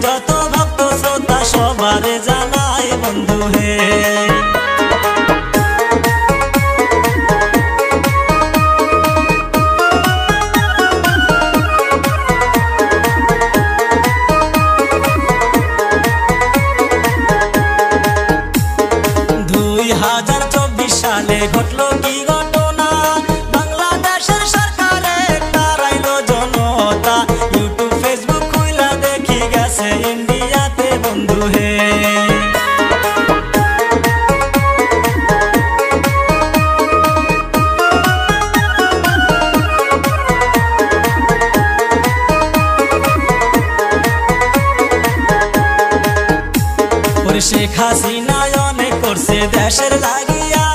যত ভক্ত শ্রোতা সবার জানাই বন্ধু হে। সালে ঘটলো কি ঘটনা, বাংলাদেশের সরকারে তারাইলো জনতা, ইউটিউব ফেসবুক খুইলা দেখি গেছে ইন্ডিয়াতে বন্ধু হে। শেখ হাসিনা অনেক করছে দেশের লাগিয়া,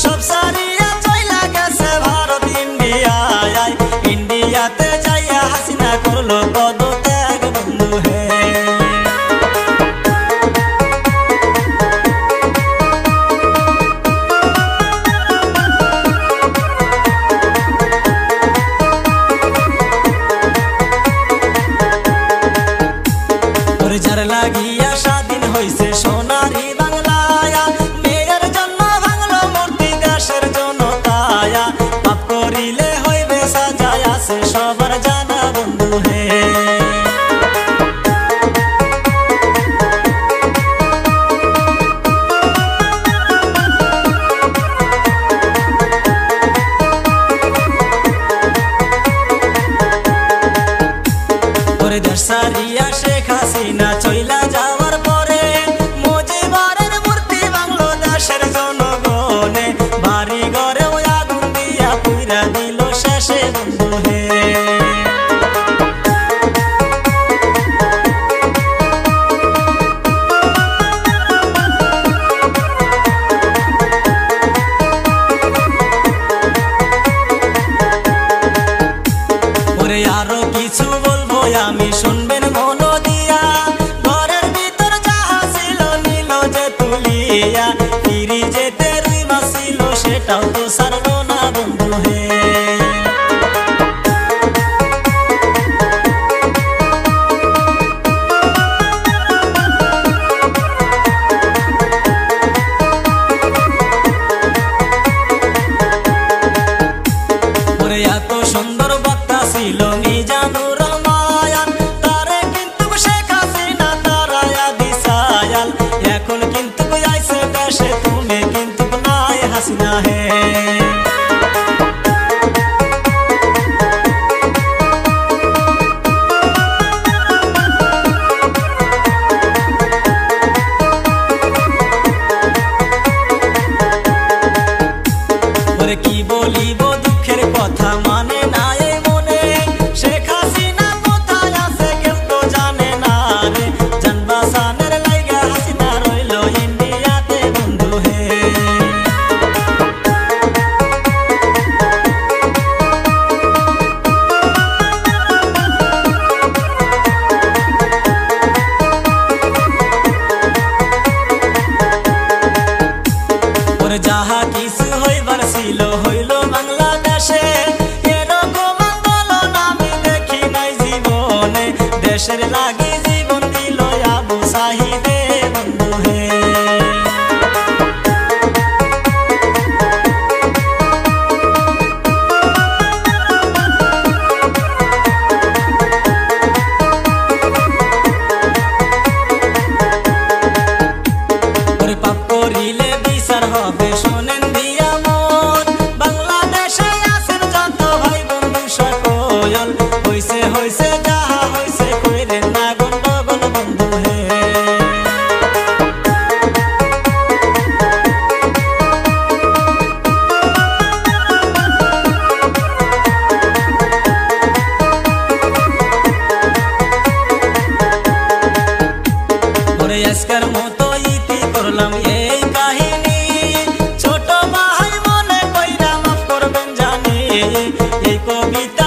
সব সারিয়া চইলা গেছে ভারত ইন্ডিয়ায়, ইন্ডিয়াতে যাইয়া হাসিনা করলো পদত্যাগ বন্ধু হে। যার লাগিয়া স্বাধীন হইছে সোনারি বাংলায়, মেয়ের জন্য ভাঙলো মূর্তি দেশের জনতায়, পাপ করিলে হইবে সাজায় আছে সবার জানা বন্ধু হে। দেশ সারিয়া শেখ হাসিনা চইলা যাওয়ার পরে মুজিবের মূর্তি ভাঙলো দেশের জনগণে, বাড়ি ঘরে আগুন দিয়া পুইরা দিল শেষে বন্ধু হে। আরো কিছু বলবো আমি শুনবেন মন দিয়া, ঘরের ভিতর যাহা ছিল নিল যে তুলিয়া, ফিরি যেতে রুই মাছ ছিল সেটাও তো সারলো না বন্ধু হে। এত সুন্দর বার্তা ছিল মিজানুর রহমান, তারে কিন্তু শেখ হাসিনা তারায়া দিশায়াল, এখন কিন্তু আইছে দেশে তুমি কিন্তু নাই হাসিনা হে। কি বলিব দুঃখের কথা মানে না এই মনে, শেখ হাসিনা কোথায় আছে কেউ তো জানে না রে, জানবাসানের লাইগা হাসিনা রইল ইন্ডিয়াতে বন্ধু হে। যাহা কিছু হইবার ছিল হইল বাংলাদেশে, এরকম আন্দোলন আমি দেখি নাই জীবনে, দেশের লাগি জীবন দিল আবু সাহিদে বন্ধু হে। পাপ করিলে বিচার হবে শোনেন দিয়া মন, বাংলাদেশে আছেন যত ভাই বন্ধু সকল, হইছে হইছে যাহা হইছে কইরেন না গন্ডগোল বন্ধু হে। আজকের মতো ইতি করলাম এই কাহিনী, ছোট ভাই মনে কইরা মাফ করবেন জানি, এই কবিতা